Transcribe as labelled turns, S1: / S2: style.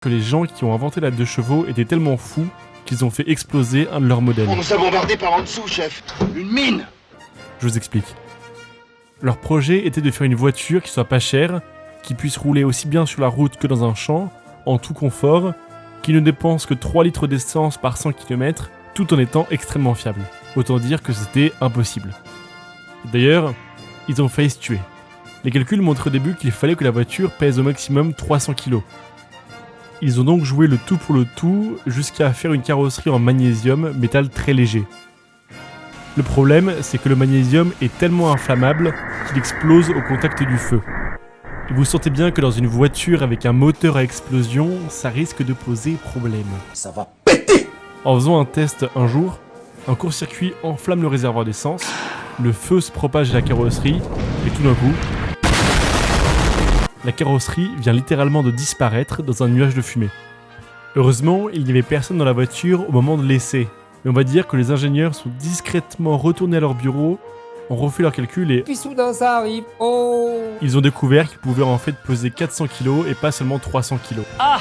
S1: que les gens qui ont inventé la 2 chevaux étaient tellement fous qu'ils ont fait exploser un de leurs modèles.
S2: On nous a bombardé par en dessous, chef. Une mine.
S1: Je vous explique. Leur projet était de faire une voiture qui soit pas chère, qui puisse rouler aussi bien sur la route que dans un champ, en tout confort, qui ne dépense que 3 litres d'essence par 100 km, tout en étant extrêmement fiable. Autant dire que c'était impossible. D'ailleurs, ils ont failli se tuer. Les calculs montrent au début qu'il fallait que la voiture pèse au maximum 300 kg. Ils ont donc joué le tout pour le tout jusqu'à faire une carrosserie en magnésium, métal très léger. Le problème, c'est que le magnésium est tellement inflammable qu'il explose au contact du feu. Et vous sentez bien que dans une voiture avec un moteur à explosion, ça risque de poser problème.
S2: Ça va péter.
S1: En faisant un test un jour, un court-circuit enflamme le réservoir d'essence, le feu se propage à la carrosserie, et tout d'un coup, la carrosserie vient littéralement de disparaître dans un nuage de fumée. Heureusement, il n'y avait personne dans la voiture au moment de l'essai, mais on va dire que les ingénieurs sont discrètement retournés à leur bureau, ont refait leurs calculs et
S3: Puis soudain ça arrive, oh.
S1: ils ont découvert qu'ils pouvaient en fait peser 400 kg et pas seulement 300 kg.
S3: Ah.